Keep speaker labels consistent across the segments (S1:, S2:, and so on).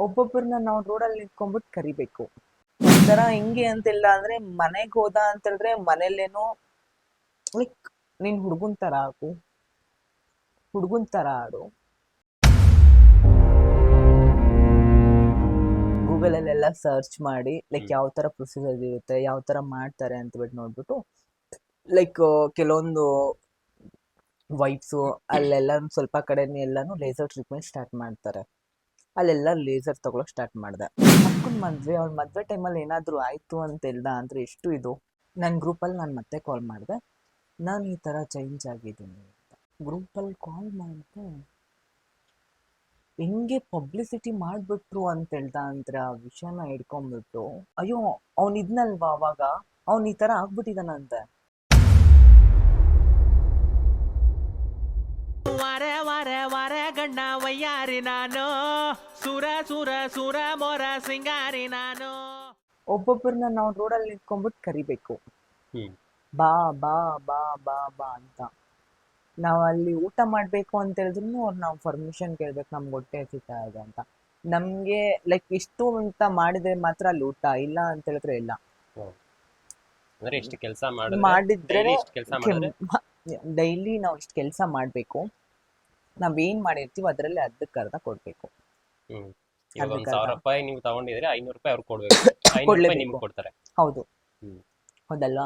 S1: ಒಬ್ಬೊಬ್ಬರನ್ನ ನಾವು ರೋಡಲ್ಲಿ ನಿಂತ್ಕೊಂಡ್ಬಿಟ್ಟು ಕರಿಬೇಕು. ಒಂಥರ ಹೆಂಗೆ ಅಂತಿಲ್ಲ ಅಂದ್ರೆ ಮನೆಗೆ ಹೋದ ಅಂತ ಹೇಳಿದ್ರೆ ಮನೇಲೇನೋ ಲೈಕ್ ನೀನ್ ಹುಡುಗನ್ ತರ ಆಗು, ಹುಡುಗನ್ ತರ ಆಡು. ಗೂಗಲಲ್ಲೆಲ್ಲ ಸರ್ಚ್ ಮಾಡಿ ಲೈಕ್ ಯಾವ ತರ ಪ್ರೊಸೀಜರ್ ಇರುತ್ತೆ, ಯಾವ ತರ ಮಾಡ್ತಾರೆ ಅಂತ ಬಿಟ್ಟು ನೋಡ್ಬಿಟ್ಟು ಲೈಕ್ ಕೆಲವೊಂದು ವೈಫ್ಸು ಅಲ್ಲೆಲ್ಲ ಸ್ವಲ್ಪ ಕಡೆ ಎಲ್ಲಾನು ಲೇಸರ್ ಟ್ರೀಟ್ಮೆಂಟ್ ಸ್ಟಾರ್ಟ್ ಮಾಡ್ತಾರೆ. ಅಲ್ಲೆಲ್ಲ ಲೇಸರ್ ತಗೊಳಕ್ ಸ್ಟಾರ್ಟ್ ಮಾಡಿದೆ. ಅಕ್ಕನ ಮದ್ವೆ, ಅವ್ಳ ಮದ್ವೆ ಟೈಮಲ್ಲಿ ಏನಾದ್ರು ಆಯ್ತು ಅಂತ ಹೇಳ್ದ ಅಂದ್ರೆ ಎಷ್ಟು ಇದು. ನನ್ನ ಗ್ರೂಪಲ್ಲಿ ನಾನು ಮತ್ತೆ ಕಾಲ್ ಮಾಡಿದೆ, ನಾನು ಈ ಥರ ಚೇಂಜ್ ಆಗಿದ್ದೀನಿ ಅಂತ. ಗ್ರೂಪಲ್ಲಿ ಕಾಲ್ ಮಾಡಿದೆ, ಹೆಂಗೆ ಪಬ್ಲಿಸಿಟಿ ಮಾಡಿಬಿಟ್ರು ಅಂತ ಹೇಳ್ದ ಅಂದ್ರೆ ಆ ವಿಷಯನ ಹಿಡ್ಕೊಂಡ್ಬಿಟ್ಟು, ಅಯ್ಯೋ ಅವ್ನು ಇದ್ನಲ್ವಾ ಅವಾಗ, ಅವ್ನು ಈ ಥರ ಆಗ್ಬಿಟ್ಟಿದಾನಂತೆ.
S2: ವಾರೆ ವಾರೆ ವಾರೆ ಗಣ್ಣ ವಯ್ಯಾರಿ ನಾನು, ಸುರ ಸುರ ಸುರ ಮೊರ ಸಿಂಗಾರಿ ನಾನು.
S1: ಒಬ್ಬೊಬ್ಬರನ್ನ ನಾವು ರೋಡಲ್ಲಿ ನಿಂತ್ಕೊಂಡ್ಬಿಟ್ಟು ಕರಿಬೇಕು, ಬಾ ಬಾ ಬಾ ಬಾ ಬಾ ಅಂತ. ನಾವು ಅಲ್ಲಿ ಊಟ ಮಾಡಬೇಕು ಅಂತ ಹೇಳಿದ್ರು ಅವ್ರು ನಾವು ಪರ್ಮಿಷನ್ ಕೇಳ್ಬೇಕು, ನಮ್ಗೆ ಹೊಟ್ಟೆ ಹಸಿತಾ ಇದೆ ಅಂತ. ನಮಗೆ ಲೈಕ್ ಇಷ್ಟು ಅಂತ ಮಾಡಿದ್ರೆ ಮಾತ್ರ ಅಲ್ಲಿ ಊಟ, ಇಲ್ಲ ಅಂತ ಹೇಳಿದ್ರೆ ಇಲ್ಲ.
S3: ಅಂದ್ರೆ ಇಷ್ಟು ಕೆಲಸ
S1: ಮಾಡಿದ್ರೆ
S3: ಮಾಡಿದ್ರೆ
S1: ಡೈಲಿ ನಾವು ಇಷ್ಟು ಕೆಲಸ ಮಾಡಬೇಕು, ನಾವೇನ್ ಮಾಡಿರ್ತೀವಿ ಅದರಲ್ಲಿ ಅರ್ಧ ಕೊಡ್ಬೇಕು.
S3: ಇವಾಗ 1000 ರೂಪಾಯಿ ನೀವು ತಗೊಂಡಿದ್ರೆ 500 ರೂಪಾಯಿ ಅವ್ರು ಕೊಡ್ಬೇಕು, 500 ರೂಪಾಯಿ ನಿಮ್ಗೆ ಕೊಡ್ತಾರೆ.
S1: ಹೌದು, ಹೌದಲ್ವಾ?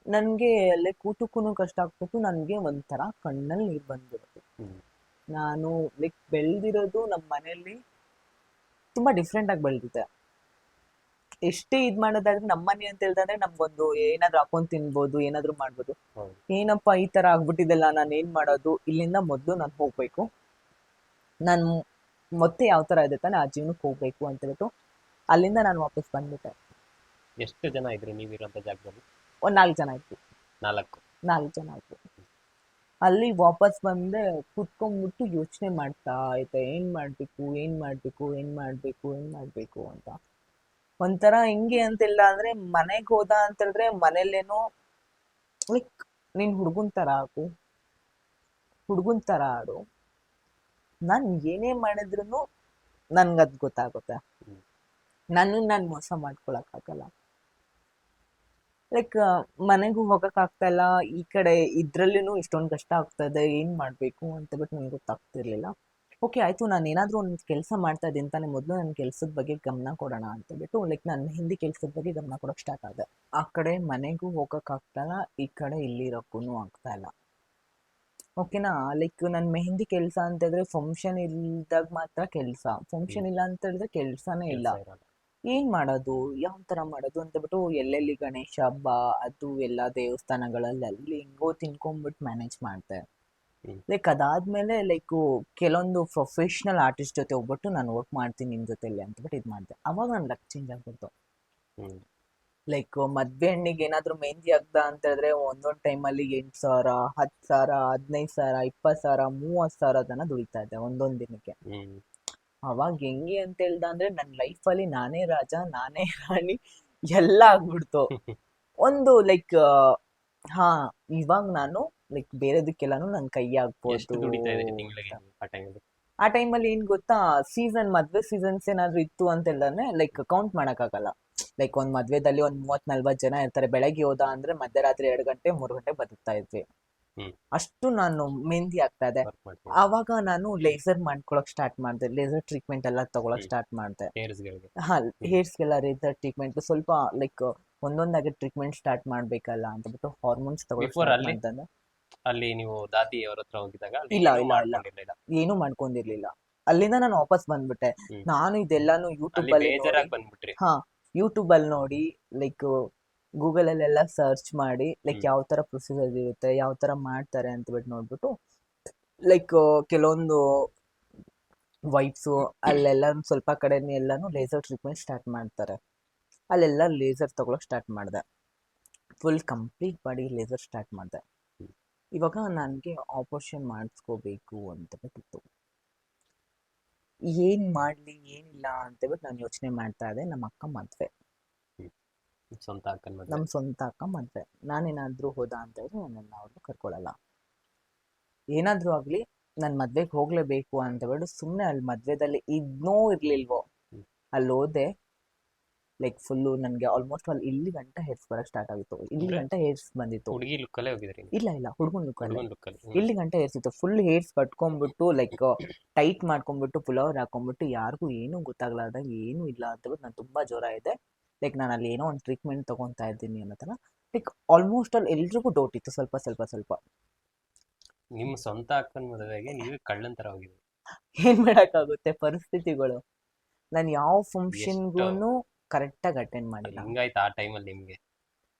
S1: ನನ್ಗೆ ಲೈಕ್ ಊಟಕ್ಕೂ ಕಷ್ಟ ಆಗ್ಬಿಟ್ಟು ನನ್ಗೆ ಒಂಥರ ಕಣ್ಣಲ್ಲಿ ನೀರು ಬಂದ್ಬಿಡುತ್ತೆ. ನಾನು ಲೈಕ್ ಬೆಳೆದಿರೋದು ನಮ್ಮ ಮನೆಯಲ್ಲಿ ತುಂಬಾ ಡಿಫ್ರೆಂಟ್ ಆಗಿ ಬೆಳೆದಿದೆ. ಎಷ್ಟೇ ಇದ್ ಮಾಡೋದಾದ್ರೆ ನಮ್ಮ ಮನೆ ಅಂತ ಹೇಳಿದ್ರೆ ನಮ್ಗೊಂದು ಏನಾದ್ರು ಹಾಕೊಂಡ್ ತಿನ್ಬೋದು, ಏನಾದ್ರು ಮಾಡ್ಬೋದು. ಏನಪ್ಪಾ ಈ ತರ ಆಗ್ಬಿಟ್ಟಿದೆಲ್ಲ, ನಾನು ಏನ್ ಮಾಡೋದು, ಇಲ್ಲಿಂದ ಮೊದ್ಲು ನಾನು ಹೋಗ್ಬೇಕು, ನಾನು ಮತ್ತೆ ಯಾವ ತರ ಇದೆ ತಾನೆ ಆ ಜೀವನಕ್ಕೆ ಹೋಗ್ಬೇಕು ಅಂತ ಹೇಳ್ಬಿಟ್ಟು ಅಲ್ಲಿಂದ ನಾನು ವಾಪಸ್ ಬಂದ್ಬಿಟ್ಟೆ.
S3: ಎಷ್ಟು ಜನ ಇದ್ರಿ ನೀವಿರೋಂಥ ಜಾಗದಲ್ಲಿ?
S1: ಒಂದ್ 4 ಜನ ಇತ್ತು. 4 ಜನ ಇತ್ತು. ಅಲ್ಲಿ ವಾಪಸ್ ಬಂದೆ, ಕುತ್ಕೊಂಡ್ಬಿಟ್ಟು ಯೋಚನೆ ಮಾಡ್ತಾ ಆಯ್ತಾ, ಏನ್ ಮಾಡ್ಬೇಕು ಅಂತ. ಒಂಥರ ಹೆಂಗೆ ಅಂತಿಲ್ಲ ಅಂದ್ರೆ ಮನೆಗೆ ಹೋದ ಅಂತ ಹೇಳಿದ್ರೆ ಮನೇಲೇನೋ ಲೈಕ್ ನೀನ್ ಹುಡುಗನ್ ತರ ಆಗು, ಹುಡುಗನ್ ತರ ಆಡು. ನಾನ್ ಏನೇ ಮಾಡಿದ್ರು ನನ್ಗದ್ ಗೊತ್ತಾಗುತ್ತೆ. ನಾನು ಮೋಸ ಮಾಡ್ಕೊಳಕ್ ಆಗಲ್ಲ. ಲೈಕ್ ಮನೆಗೂ ಹೋಗಕ್ ಆಗ್ತಾ ಇಲ್ಲ, ಈ ಕಡೆ ಇದ್ರಲ್ಲಿನೂ ಇಷ್ಟೊಂದು ಕಷ್ಟ ಆಗ್ತದೆ, ಏನ್ ಮಾಡ್ಬೇಕು ಅಂತ ಬಿಟ್ಟು ನನ್ಗೆ ಗೊತ್ತಾಗ್ತಿರ್ಲಿಲ್ಲ. ಓಕೆ ಆಯ್ತು, ನಾನು ಏನಾದ್ರೂ ಒಂದು ಕೆಲಸ ಮಾಡ್ತಾ ಇದ್ದೀನಿ ತಾನೆ, ಮೊದಲು ನನ್ನ ಕೆಲಸದ ಬಗ್ಗೆ ಗಮನ ಕೊಡೋಣ ಅಂತ ಬಿಟ್ಟು ಲೈಕ್ ನಾನು ಮೆಹಂದಿ ಕೆಲಸದ ಬಗ್ಗೆ ಗಮನ ಕೊಡೋಕೆ ಸ್ಟಾರ್ಟ್ ಆದೆ. ಆ ಕಡೆ ಮನೆಗೂ ಹೋಗಕ್ ಆಗ್ತಾ ಇಲ್ಲ, ಈ ಕಡೆ ಇಲ್ಲಿರೋಕ್ಕೂ ಆಗ್ತಾ ಇಲ್ಲ. ಓಕೆನಾ? ಲೈಕ್ ನನ್ನ ಮೆಹಂದಿ ಕೆಲಸ ಅಂತ ಹೇಳಿದ್ರೆ ಫಂಕ್ಷನ್ ಇಲ್ದಾಗ ಮಾತ್ರ ಕೆಲಸ, ಫಂಕ್ಷನ್ ಇಲ್ಲ ಅಂತ ಹೇಳಿದ್ರೆ ಕೆಲಸನೇ ಇಲ್ಲ. ಏನ್ ಮಾಡೋದು, ಯಾವ ತರ ಮಾಡೋದು ಅಂತ ಬಿಟ್ಟು ಎಲ್ಲೆಲ್ಲಿ ಗಣೇಶ ಹಬ್ಬ ಅದು ಎಲ್ಲ ದೇವಸ್ಥಾನಗಳಲ್ಲಿ ಅಲ್ಲಿ ಹಿಂಗೋ ತಿನ್ಕೊಂಡ್ಬಿಟ್ಟು ಮ್ಯಾನೇಜ್ ಮಾಡ್ದೆ. ಲೈಕ್ ಅದಾದ್ಮೇಲೆ ಲೈಕ್ ಕೆಲವೊಂದು ಪ್ರೊಫೆಷನಲ್ ಆರ್ಟಿಸ್ಟ್ ಜೊತೆ ಹೋಗ್ಬಿಟ್ಟು ನಾನು ವರ್ಕ್ ಮಾಡ್ತೀನಿ ನಿಮ್ ಜೊತೆಲಿ ಅಂತ ಬಿಟ್ಟು ಇದು ಮಾಡಿದೆ. ಅವಾಗ ನನ್ನ ಲಕ್ ಚೇಂಜ್ ಆಗ್ಬಿಡ್ತು. ಲೈಕ್ ಮದ್ವೆ ಹೆಣ್ಣಿಗೆ ಏನಾದ್ರು ಮೆಹಂದಿ ಆಗ್ದ ಅಂತ ಹೇಳಿದ್ರೆ ಒಂದೊಂದ್ ಟೈಮಲ್ಲಿ 8,000, 10,000, 15,000, 20,000, 30,000 ತನ ದುಡಿತಾ ಇದ್ದೆ ಒಂದೊಂದ್ ದಿನಕ್ಕೆ. ಅವಾಗ ಹೆಂಗೆ ಅಂತ ಹೇಳ್ದ ಅಂದ್ರೆ ನನ್ನ ಲೈಫಲ್ಲಿ ನಾನೇ ರಾಜ, ನಾನೇ ರಾಣಿ ಎಲ್ಲ ಆಗ್ಬಿಡ್ತು. ಒಂದು ಲೈಕ್ ಹಾ, ಇವಾಗ ನಾನು ಲೈಕ್ ಬೇರೆದಕ್ಕೆಲ್ಲಾನು ನನ್ ಕೈ ಆಗ್ಬೋದು. ಆ ಟೈಮಲ್ಲಿ ಏನ್ ಗೊತ್ತಾ, ಮದ್ವೆ ಸೀಸನ್ಸ್ ಏನಾದ್ರು ಇತ್ತು ಅಂತ ಹೇಳಿದ್ರೆ ಲೈಕ್ ಕೌಂಟ್ ಮಾಡಕ್ ಆಗಲ್ಲ. ಲೈಕ್ ಒಂದ್ ಮದ್ವೆದಲ್ಲಿ ಒಂದ್ 30-40 ಜನ ಇರ್ತಾರೆ. ಬೆಳಗ್ಗೆ ಹೋದ ಅಂದ್ರೆ ಮಧ್ಯರಾತ್ರಿ 2 ಗಂಟೆ 3 ಗಂಟೆ ಬದುಕ್ತಾ ಇದ್ವಿ. ಅಷ್ಟು ನಾನು ಮೆಹಂದಿ ಆಗ್ತಾ ಇದೆ. ಆವಾಗ ನಾನು ಲೇಸರ್ ಮಾಡ್ಕೊಳಕ್ ಸ್ಟಾರ್ಟ್ ಮಾಡಿದೆ, ಲೇಸರ್ ಟ್ರೀಟ್ಮೆಂಟ್ ಎಲ್ಲ ತಗೊಳಕ್ ಸ್ಟಾರ್ಟ್ ಮಾಡಿದೆ. ಹೇರ್ಸ್ಗೆಲ್ಲ ಲೇಸರ್ ಟ್ರೀಟ್ಮೆಂಟ್ ಸ್ವಲ್ಪ ಲೈಕ್ ಒಂದೊಂದಾಗಿ ಟ್ರೀಟ್ಮೆಂಟ್ ಸ್ಟಾರ್ಟ್ ಮಾಡ್ಬೇಕಲ್ಲ ಅಂತ ಬಿಟ್ಟು ಹಾರ್ಮೋನ್ಸ್ ತಗೊಳಕ್
S3: ಅಲ್ಲಿ ನೀವು ದಾದಿ ಅವರ ಹತ್ರ ಹೋಗಿದಾಗ
S1: ಇಲ್ಲ ಏನು ಮಾಡ್ಕೊಂಡಿರ್ಲಿಲ್ಲ. ಅಲ್ಲಿಂದ ನಾನು ವಾಪಸ್ ಬಂದ್ಬಿಟ್ಟೆ. ನಾನು ಇದೆಲ್ಲಾನು ಯೂಟ್ಯೂಬ್ ಅಲ್ಲಿ ನೋಡಿ ಲೈಕ್ ಗೂಗಲ್ ಅಲ್ಲೆಲ್ಲ ಸರ್ಚ್ ಮಾಡಿ ಲೈಕ್ ಯಾವ ತರ ಪ್ರೊಸೀಜರ್ ಇರುತ್ತೆ, ಯಾವ ತರ ಮಾಡ್ತಾರೆ ಅಂತ ಬಿಟ್ಟು ನೋಡ್ಬಿಟ್ಟು ಲೈಕ್ ಕೆಲವೊಂದು ವೈಫ್ಸು ಅಲ್ಲೆಲ್ಲ ಸ್ವಲ್ಪ ಕಡೆ ಎಲ್ಲಾನು ಲೇಸರ್ ಟ್ರೀಟ್ಮೆಂಟ್ ಸ್ಟಾರ್ಟ್ ಮಾಡ್ತಾರೆ. ಅಲ್ಲೆಲ್ಲ ಲೇಸರ್ ತಗೊಳಕ್ ಸ್ಟಾರ್ಟ್ ಮಾಡಿದೆ. Full complete body laser start ಮಾಡಿದೆ. ಇವಾಗ ನನಗೆ ಆಪರೇಷನ್ ಮಾಡಿಸ್ಕೋಬೇಕು ಅಂತ ಬಿಟ್ಟಿತ್ತು. ಏನ್ ಮಾಡ್ಲಿ ಏನಿಲ್ಲ ಅಂತ ಬಿಟ್ಟು ನಾನು ಯೋಚನೆ ಮಾಡ್ತಾ ಇದ್ದೆ. ನಮ್ಮ ಅಕ್ಕ ಮದ್ವೆ, ನಮ್ಮ ಸ್ವಂತ ಅಕ್ಕ ಮದ್ವೆ. ನಾನೇನಾದ್ರೂ ಹೋದ ಅಂತ ಹೇಳಿದ್ರೆ ನನ್ನನ್ನು ಅವ್ರು ಕರ್ಕೊಳಲ್ಲ. ಏನಾದ್ರೂ ಆಗ್ಲಿ ನನ್ ಮದ್ವೆಗೆ ಹೋಗ್ಲೇಬೇಕು ಅಂತ ಬಿಟ್ಟು ಸುಮ್ನೆ ಅಲ್ಲಿ ಮದ್ವೆದಲ್ಲಿ ಇದ್ನೋ ಇರ್ಲಿಲ್ವೋ ಅಲ್ಲಿ ಹೋದೆ, ಲೈಕ್ ಫುಲ್ಲು ನನಗೆ ಆಲ್ಮೋಸ್ಟ್ ಅಲ್ಲಿ ಇಲ್ಲಿ ಗಂಟ ಹೇರ್ಸ್ ಬರಕ್ಕೆ ಸ್ಟಾರ್ಟ್ ಆಗಿತ್ತು, ಇಲ್ಲಿ
S3: ಅಂದ್ರೆ
S1: ಗಂಟ ಹೇರ್ಸ್ ಬಂದಿತ್ತು.
S3: ಹುಡುಗಿ ಲುಕ್ಕಲ್ಲೇ ಹೋಗಿದ್ರಿ ನೀವು?
S1: ಇಲ್ಲ ಹುಡುಗನ ಲುಕ್ಕಲ್ಲೇ,
S3: ಹುಡುಗನ್ ಲುಕ್ಕಲ್ಲಿ.
S1: ಇಲ್ಲಿ ಗಂಟ ಹೇರ್ಸಿತ್ತು. ಫುಲ್ ಹೇರ್ಸ್ ಕಟ್ಕೊಂಡ್ಬಿಟ್ಟು ಲೈಕ್ ಟೈಟ್ ಮಾಡ್ಕೊಂಡ್ಬಿಟ್ಟು ಪುಲವರ್ ಹಾಕೊಂಡ್ಬಿಟ್ಟು ಯಾರಿಗೂ ಏನೂ ಗೊತ್ತಾಗ್ಲಾರ್ದಂಗೆ ಏನೂ ಇಲ್ಲ ಅಂತಬಿಟ್ಟು ನಾನು ತುಂಬ ಜ್ವರ ಇದೆ, ಲೈಕ್ ನಾನು ಅಲ್ಲಿ ಏನೋ ಒಂದು ಟ್ರೀಟ್ಮೆಂಟ್ ತೊಗೊತಾ ಇದ್ದೀನಿ ಅನ್ನೋ ಥರ. ಲೈಕ್ ಆಲ್ಮೋಸ್ಟ್ ಅಲ್ಲಿ ಎಲ್ರಿಗೂ ಡೌಟ್ ಇತ್ತು ಸ್ವಲ್ಪ.
S3: ನಿಮ್ಮ ಸ್ವಂತ ಅಕ್ಕನ ಮದುವೆಗೆ ನೀವೇ ಕಳ್ಳನ್ ತರ ಹೋಗಿದ್ರಿ.
S1: ಏನು ಮಾಡೋಕ್ಕಾಗುತ್ತೆ, ಪರಿಸ್ಥಿತಿಗಳು. ನಾನು ಯಾವ ಫಂಕ್ಷನ್ಗೂ ಕರೆಕ್ಟಾಗಿ ಅಟೆಂಡ್ ಮಾಡಿಲ್ಲ.
S3: ಹಿಂಗಾಯ್ತು ಆ ಟೈಮಲ್ಲಿ ನಿಮ್ಗೆ?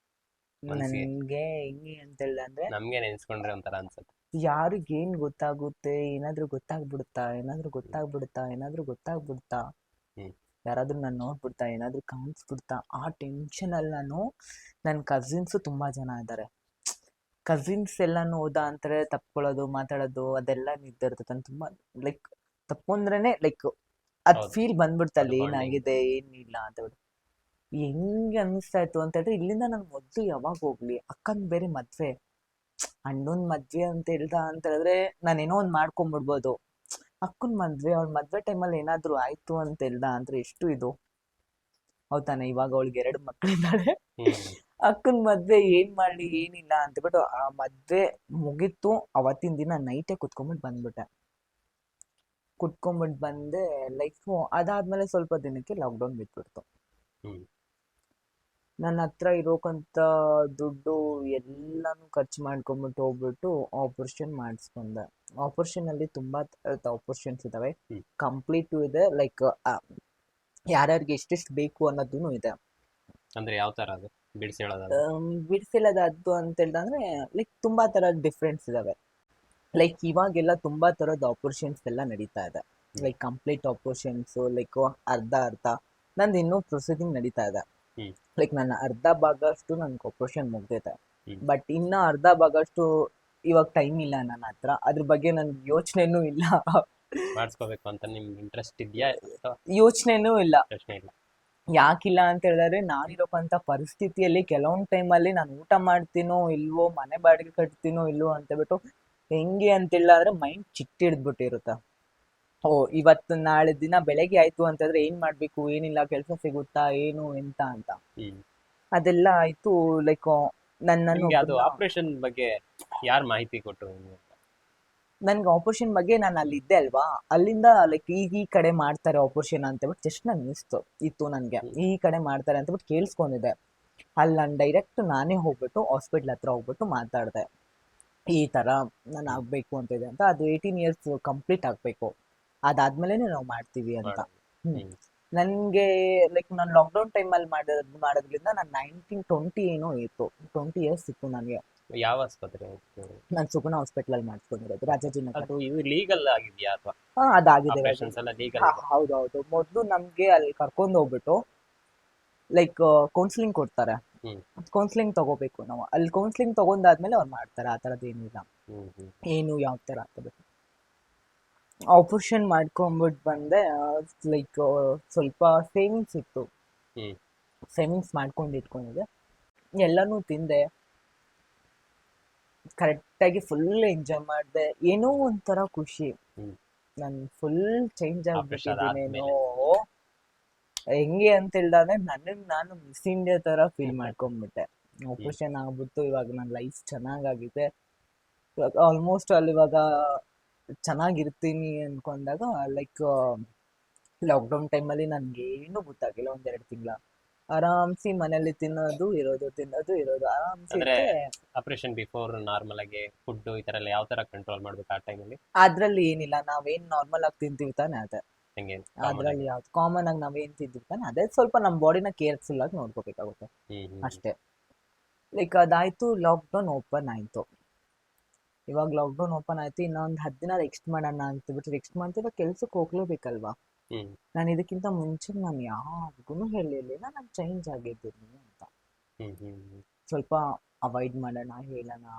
S3: ಮನ್ಸಿಗೆ
S1: ನನಗೆ ಹೆಂಗೆ ಅಂತ ಹೇಳಿದ್ರೆ ಅಂದರೆ,
S3: ನಮ್ಗೆ ನೆನ್ಸ್ಕೊಂಡ್ರೆ ಒಂಥರ ಅನ್ಸುತ್ತೆ.
S1: ಯಾರಿಗೇನು ಗೊತ್ತಾಗುತ್ತೆ, ಏನಾದರೂ ಗೊತ್ತಾಗ್ಬಿಡುತ್ತಾ,
S3: ಹ್ಮ್.
S1: ಯಾರಾದರೂ ನಾನು ನೋಡ್ಬಿಡ್ತಾ, ಏನಾದರೂ ಕಾಣಿಸ್ಬಿಡ್ತಾ, ಆ ಟೆನ್ಷನಲ್ಲಿ ನನ್ನ ಕಸಿನ್ಸು ತುಂಬ ಜನ ಇದ್ದಾರೆ. ಕಸಿನ್ಸ್ ಎಲ್ಲನೂ ಹೋದ ಅಂತಾರೆ ತಪ್ಕೊಳ್ಳೋದು, ಮಾತಾಡೋದು ಅದೆಲ್ಲ ನಿಂತಿರ್ತದೆ. ನಾನು ತುಂಬ ಲೈಕ್ ತಪ್ಪು ಅಂದ್ರೇ ಲೈಕ್ ಅದು
S3: ಹೌದು.
S1: ಫೀಲ್ ಬಂದ್ಬಿಡ್ತಲ್ಲಿ
S3: ಅದು bonding.
S1: ಏನಾಗಿದೆ ಏನಿಲ್ಲ ಅಂತ ಬಿಟ್ಟು. ಹೆಂಗೆ ಅನ್ನಿಸ್ತಾ ಇತ್ತು ಅಂತ ಹೇಳಿದ್ರೆ, ಇಲ್ಲಿಂದ ನಾನು ಮೊದಲು ಯಾವಾಗ ಹೋಗ್ಲಿ, ಅಕ್ಕನ ಬೇರೆ ಮದುವೆ, ಅಣ್ಣನ ಮದುವೆ ಅಂತ ಹೇಳಿದ್ರೆ ನಾನೇನೋ ಒಂದು ಮಾಡ್ಕೊಂಬಿಡ್ಬೋದು. ಅಕ್ಕನ ಮದುವೆ, ಅವಳ ಮದುವೆ ಟೈಮಲ್ಲಿ ಏನಾದರೂ ಆಯಿತು ಅಂತ ಅಂದರೆ ಎಷ್ಟು ಇದು ಹೌದಾನೆ. ಇವಾಗ ಅವಳಿಗೆ 2 ಮಕ್ಕಳಿದ್ದಾರೆ. ಅಕ್ಕನ ಮದುವೆ ಏನು ಮಾಡಲಿ ಏನಿಲ್ಲ ಅಂತಬಿಟ್ಟು ಆ ಮದುವೆ ಮುಗೀತು. ಅವತ್ತಿನ ದಿನ ನೈಟೇ ಕುತ್ಕೊಂಡ್ಬಿಟ್ಟು ಬಂದೆ. ಲೈಫು ಅದಾದಮೇಲೆ ಸ್ವಲ್ಪ ದಿನಕ್ಕೆ ಲಾಕ್ಡೌನ್ ಬಿಟ್ಬಿಡ್ತು.
S3: ಹ್ಮ್.
S1: ನನ್ನ ಹತ್ರ ಇರೋಕಂತ ದುಡ್ಡು ಎಲ್ಲನೂ ಖರ್ಚು ಮಾಡ್ಕೊಂಬಿಟ್ಟು ಹೋಗ್ಬಿಟ್ಟು ಆಪರೇಷನ್ ಮಾಡಿಸ್ಕೊಂಡೆ. ಆಪರೇಷನಲ್ಲಿ ತುಂಬ ಥರದ ಆಪರೇಷನ್ಸ್ ಇದ್ದಾವೆ.
S3: ಹ್ಮ್.
S1: ಕಂಪ್ಲೀಟು ಇದೆ, ಲೈಕ್ ಯಾರ್ಯಾರಿಗೆ ಎಷ್ಟೆಷ್ಟು ಬೇಕು ಅನ್ನೋದೂ ಇದೆ.
S3: ಅಂದ್ರೆ ಯಾವ ತರ ಅದು ಬಿಡಿಸಿ ಹೇಳೋದು?
S1: ಬಿಡಿಸಿಲ್ಲದದ್ದು ಅಂತ ಹೇಳಿದ್ರೆ ಲೈಕ್ ತುಂಬ ಥರದ ಡಿಫ್ರೆನ್ಸ್ ಇದ್ದಾವೆ. ಲೈಕ್ ಇವಾಗೆಲ್ಲ ತುಂಬ ಥರದ ಆಪರೇಷನ್ಸ್ ಎಲ್ಲ ನಡೀತಾ ಇದೆ. ಲೈಕ್ ಕಂಪ್ಲೀಟ್ ಆಪರೇಷನ್ಸು, ಲೈಕ್ ಅರ್ಧ ನಂದು ಇನ್ನೂ ಪ್ರೊಸೀಡಿಂಗ್ ನಡೀತಾ ಇದೆ.
S3: ಹ್ಮ್.
S1: ಲೈಕ್ ನನ್ನ ಅರ್ಧ ಭಾಗ ಅಷ್ಟು ನನಗೆ ಆಪರೇಷನ್ ಮುಗ್ದೈತೆ.
S3: ಹ್ಮ್.
S1: ಬಟ್ ಇನ್ನು ಅರ್ಧ ಭಾಗ ಅಷ್ಟು ಇವಾಗ ಟೈಮ್ ಇಲ್ಲ ನನ್ನ ಹತ್ರ, ಅದ್ರ ಬಗ್ಗೆ ನನ್ಗೆ ಯೋಚನೆನೂ ಇಲ್ಲ.
S3: ಮಾಡಿಸ್ಕೋಬೇಕು ಅಂತ ನಿಮ್ಗೆ ಇಂಟ್ರೆಸ್ಟ್ ಇದೆಯಾ?
S1: ಯೋಚನೆನೂ ಇಲ್ಲ.
S3: ಪ್ರಶ್ನೆ ಇಲ್ಲ.
S1: ಯಾಕಿಲ್ಲ ಅಂತ ಹೇಳಿದ್ರೆ, ನಾನಿರೋಕಂಥ ಪರಿಸ್ಥಿತಿಯಲ್ಲಿ ಕೆಲವೊಂದು ಟೈಮಲ್ಲಿ ನಾನು ಊಟ ಮಾಡ್ತೀನೋ ಇಲ್ವೋ, ಮನೆ ಬಾಡಿಗೆ ಕಟ್ತೀನೋ ಇಲ್ವೋ ಅಂತಬಿಟ್ಟು ಹೆಂಗೆ ಅಂತಿಲ್ಲ ಅಂದರೆ ಮೈಂಡ್ ಚಿಟ್ಟಿಡ್ದ್ಬಿಟ್ಟಿರುತ್ತೆ. ಓ ಇವತ್ತು ನಾಳೆ ದಿನ ಬೆಳಗ್ಗೆ ಆಯಿತು ಅಂತಂದರೆ ಏನು ಮಾಡಬೇಕು, ಏನಿಲ್ಲ, ಕೆಲಸ ಸಿಗುತ್ತಾ, ಏನು ಎಂತ ಅಂತ
S3: ಹ್ಮ್.
S1: ಅದೆಲ್ಲ ಆಯಿತು. ಲೈಕ್
S3: ನಿಮ್ಗೆ ಅದು ಆಪರೇಷನ್ ಬಗ್ಗೆ ಯಾರು ಮಾಹಿತಿ ಕೊಟ್ಟರು ನಿಮ್ಗೆ?
S1: ನನ್ಗೆ ಆಪರೇಷನ್ ಬಗ್ಗೆ ನಾನು ಅಲ್ಲಿದ್ದೆ ಅಲ್ವಾ, ಅಲ್ಲಿಂದ ಲೈಕ್ ಈ ಕಡೆ ಮಾಡ್ತಾರೆ ಆಪರೇಷನ್ ಅಂತಬಿಟ್ಟು ಜಸ್ಟ್ ನಂಗೆ ಇತ್ತು ನನಗೆ ಈ ಕಡೆ ಮಾಡ್ತಾರೆ ಅಂತಬಿಟ್ಟು ಕೇಳಿಸ್ಕೊಂಡಿದ್ದೆ. ಅಲ್ಲಿ ನಾನು ಡೈರೆಕ್ಟ್ ನಾನೇ ಹೋಗ್ಬಿಟ್ಟು ಹಾಸ್ಪಿಟ್ಲ್ ಹತ್ರ ಹೋಗ್ಬಿಟ್ಟು ಮಾತಾಡಿದೆ, ಈ ಥರ ನಾನು ಆಗಬೇಕು ಅಂತ ಇದೆ ಅಂತ. ಅದು 18 ಇಯರ್ಸ್ ಕಂಪ್ಲೀಟ್ ಆಗಬೇಕು, ಅದಾದ್ಮೇಲೆ ನಾವು ಮಾಡ್ತೀವಿ ಅಂತ. ನನಗೆ ಲೈಕ್ ನಾನು ಲಾಕ್ಡೌನ್ ಟೈಮಲ್ಲಿ ಮಾಡೋದ್ರಿಂದ ನಾನು 19-20 ಏನೋ ಇತ್ತು, 20 ಇಯರ್ಸ್ ಇತ್ತು ನನಗೆ.
S3: ಯಾವ ಆಸ್ಪತ್ರೆ?
S1: ನಾನು ಸುಗುಣ ಹಾಸ್ಪಿಟಲ್ ಮಾಡಿಸ್ಕೊಂಡಿರೋದು, ರಾಜಾಜಿನಗರ.
S3: ಅದು ಇದು ಲೀಗಲ್ ಆಗಿದೆಯಾ ಅಥವಾ?
S1: ಅದಾಗಿದೆ.
S3: ಆಪರೇಷನ್ಸ್ ಎಲ್ಲ ಲೀಗಲ್?
S1: ಹೌದೌದು. ಮೊದಲು ನಮಗೆ ಅಲ್ಲಿ ಕರ್ಕೊಂಡು ಹೋಗ್ಬಿಟ್ಟು ಲೈಕ್ ಕೌನ್ಸಿಲಿಂಗ್ ಕೊಡ್ತಾರೆ. ಕೌನ್ಸಿಲಿಂಗ್ ತಗೋಬೇಕು ನಾವು. ಅಲ್ಲಿ ಕೌನ್ಸಿಲಿಂಗ್ ತಗೊಂಡಾದ್ಮೇಲೆ ಅವ್ರು ಮಾಡ್ತಾರೆ. ಆ ಥರದ್ದು ಏನಿಲ್ಲ, ಏನು ಯಾವ ಥರ ಆಗ್ತಬೇಕು. ಆಪರೇಷನ್ ಮಾಡ್ಕೊಂಬಿಟ್ಟು ಬಂದೆ. ಲೈಕ್ ಸ್ವಲ್ಪ ಸೇವಿಂಗ್ಸ್ ಇತ್ತು, ಸೇವಿಂಗ್ಸ್ ಮಾಡ್ಕೊಂಡು ಇಟ್ಕೊಂಡಿದ್ದೆ. ಎಲ್ಲನೂ ತಿಂದೆ, ಕರೆಕ್ಟಾಗಿ ಫುಲ್ ಎಂಜಾಯ್ ಮಾಡಿದೆ. ಏನೋ ಒಂಥರ ಖುಷಿ. ನಾನು ಫುಲ್ ಚೇಂಜ್ ಆಗಿಬಿಟ್ಟಿದ್ದೀನೇನೋ. ಹೆಂಗೆ ಅಂತ ಹೇಳಿದ್ರೆ ನನಗೆ ನಾನು ಮಿಸ್ ಇಂಡಿಯಾ ಥರ ಫೀಲ್ ಮಾಡ್ಕೊಂಡ್ಬಿಟ್ಟೆ. ಆಪರೇಷನ್ ಆಗ್ಬಿಟ್ಟು ಇವಾಗ ನನ್ನ ಲೈಫ್ ಚೆನ್ನಾಗಾಗಿದೆ. ಇವಾಗ ಆಲ್ಮೋಸ್ಟ್ ಅಲ್ಲಿ ಇವಾಗ ಚೆನ್ನಾಗಿರ್ತೀನಿ ಅಂದ್ಕೊಂಡಾಗ ಲೈಕ್ ಲಾಕ್ಡೌನ್ ಟೈಮಲ್ಲಿ ನನಗೇನು ಗೊತ್ತಾಗಿಲ್ಲ. 1-2 ತಿಂಗಳ ಆರಾಮ್ಸಿ ಮನೇಲಿ ತಿನ್ನೋದು ಇರೋದು ಆರಾಮ್ಸಿ.
S3: ಆಪರೇಷನ್ ಬಿಫೋರ್ ನಾರ್ಮಲ್ ಆಗಿ ಫುಡ್ ಈ ತರ ಎಲ್ಲ ಯಾವ ತರ ಕಂಟ್ರೋಲ್ ಮಾಡ್ಬೇಕು ಆ ಟೈಮಲ್ಲಿ?
S1: ಅದ್ರಲ್ಲಿ ಏನಿಲ್ಲ, ನಾವೇನ್ ನಾರ್ಮಲ್ ಆಗಿ ತಿಂತೀವಿ ತಾನೆ ಅದೇ. ಅದ್ರಲ್ಲಿ ಯಾವ್ದು ಕಾಮನ್ ಆಗಿ ನಾವೇನ್ ತಿಂತೀವಿ ತಾನೆ ಅದೇ. ಸ್ವಲ್ಪ ನಮ್ಮ ಬಾಡಿನ ಕೇರ್ಫುಲ್ ಆಗಿ ನೋಡ್ಕೋಬೇಕಾಗುತ್ತೆ ಅಷ್ಟೇ. ಲೈಕ್ ಅದಾಯ್ತು, ಲಾಕ್ಡೌನ್ ಓಪನ್ ಆಯ್ತು. ಇವಾಗ ಲಾಕ್ಡೌನ್ ಓಪನ್ ಆಯ್ತು, ಇನ್ನೊಂದು 10 ದಿನ ನೆಕ್ಸ್ಟ್ ಮಾಡೋಣ ಅಂತಬಿಟ್ಟು ನೆಕ್ಸ್ಟ್ ಮಾಡ್ತಿರೋ ಕೆಲ್ಸಕ್ಕೆ ಹೋಗ್ಲೇಬೇಕಲ್ವಾ. ನಾನು ಇದಕ್ಕಿಂತ ಮುಂಚೆ ನಾನು ಯಾರಿಗೂ ಹೇಳಿರ್ಲಿಲ್ಲ ನಾನು ಚೇಂಜ್ ಆಗಿದ್ದೀನಿ ಅಂತ. ಸ್ವಲ್ಪ ಅವಾಯ್ಡ್ ಮಾಡೋಣ,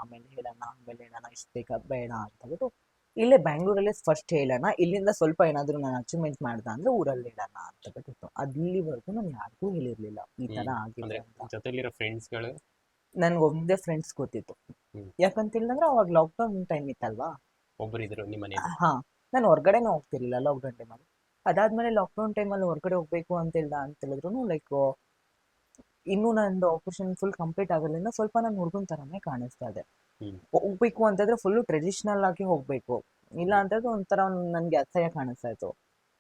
S1: ಆಮೇಲೆ ಹೇಳೋಣ ಇಷ್ಟು ಬೇಕಾ ಬೇಡ ಅಂತಬಿಟ್ಟು ಇಲ್ಲೇ ಬ್ಯಾಂಗ್ಳೂರಲ್ಲೇ ಫಸ್ಟ್ ಹೇಳೋಣ, ಇಲ್ಲಿಂದ ಸ್ವಲ್ಪ ಏನಾದರೂ ನಾನು ಅಚೀವ್ಮೆಂಟ್ ಮಾಡ್ದ ಅಂದ್ರೆ ಊರಲ್ಲಿ ಹೇಳೋಣ ಅಂತ ಬಿಟ್ಟಿತ್ತು. ಅಲ್ಲಿವರೆಗೂ ನಾನು ಯಾರಿಗೂ ಹೇಳಿರ್ಲಿಲ್ಲ ಈ ಥರ ಆಗಿದೆ ಅಂತ.
S3: ಜೊತೆಲಿರೋ ಫ್ರೆಂಡ್ಸ್ಗಳು?
S1: ನನ್ಗೆ ಒಂದೇ ಫ್ರೆಂಡ್ಸ್ ಗೊತ್ತಿತ್ತು. ಯಾಕಂತ ಹೇಳಿದ್ರೆ ಅವಾಗ ಲಾಕ್ಡೌನ್ ಟೈಮ್ ಇತ್ತಲ್ವಾ.
S3: ಒಬ್ಬರಿದ್ರು ನಿಮ್ಮ ಮನೆಯಲ್ಲಿ?
S1: ನಾನು ಹೊರಗಡೆನೂ ಹೋಗ್ತಿರ್ಲಿಲ್ಲ ಲಾಕ್ಡೌನ್ ಟೈಮಲ್ಲಿ. ಅದಾದ್ಮೇಲೆ ಲಾಕ್ಡೌನ್ ಟೈಮಲ್ಲಿ ಹೊರಗಡೆ ಹೋಗ್ಬೇಕು ಅಂತ ಹೇಳಿದ್ರು ಲೈಕ್ ಇನ್ನೂ ನಂದು ಆಪರೇಷನ್ ಫುಲ್ ಕಂಪ್ಲೀಟ್ ಆಗೋದ್ರಿಂದ ಸ್ವಲ್ಪ ನಾನು ಹುಡುಗನ ಥರನೇ ಕಾಣಿಸ್ತಾ ಇದೆ. ಹೋಗ್ಬೇಕು ಅಂತಂದ್ರೆ ಫುಲ್ಲು ಟ್ರೆಡಿಷ್ನಲ್ ಆಗಿ ಹೋಗ್ಬೇಕು, ಇಲ್ಲ ಅಂತಂದ್ರೆ ಒಂಥರ ನನಗೆ ಅಸಹ್ಯ ಕಾಣಿಸ್ತಾ ಇತ್ತು.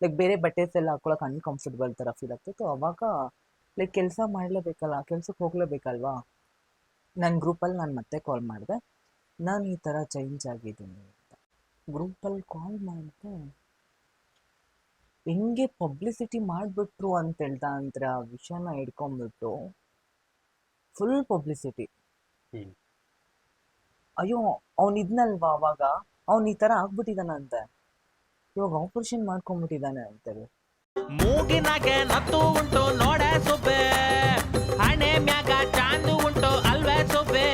S1: ಲೈಕ್ ಬೇರೆ ಬಟ್ಟೆಸ್ ಎಲ್ಲ ಹಾಕೊಳಕ್ಕೆ ಅನ್ಕಂಫರ್ಟಬಲ್ ಥರ ಫೀಲ್ ಆಗ್ತಿತ್ತು. ಅವಾಗ ಲೈಕ್ ಕೆಲಸ ಮಾಡಲೇಬೇಕಲ್ಲ, ಕೆಲ್ಸಕ್ಕೆ ಹೋಗ್ಲೇಬೇಕಲ್ವಾ. ನನ್ನ ಗ್ರೂಪಲ್ಲಿ ನಾನು ಮತ್ತೆ ಕಾಲ್ ಮಾಡಿದೆ, ನಾನು ಈ ಥರ ಚೇಂಜ್ ಆಗಿದ್ದೀನಿ ಅಂತ. ಗ್ರೂಪಲ್ಲಿ ಕಾಲ್ ಮಾಡಿದೆ, ಹೆಂಗೆ ಪಬ್ಲಿಸಿಟಿ ಮಾಡಿಬಿಟ್ರು ಅಂತ ಹೇಳ್ದ ಅಂದ್ರೆ ಆ ವಿಷಯನ ಹಿಡ್ಕೊಂಡ್ಬಿಟ್ಟು ಫುಲ್ ಪಬ್ಲಿಸಿಟಿ. ಅಯ್ಯೋ ಅವನಿದ್ನಲ್ವಾ ಅವಾಗ, ಅವ್ನು ಈ ಥರ ಆಗ್ಬಿಟ್ಟಿದ್ದಾನಂತೆ, ಇವಾಗ ಆಪರೇಷನ್ ಮಾಡ್ಕೊಂಡ್ಬಿಟ್ಟಿದ್ದಾನೆ ಅಂತೇಳಿ.
S2: ಮೂಗಿನಾಗೆ ನತ್ತು ಉಂಟು ನೋಡ ಸುಬ್ಬೆ, ಹಣೆ ಮ್ಯಾಗ ಚಾಂದು ಉಂಟು ಅಲ್ವೇ ಸುಬ್ಬೆ.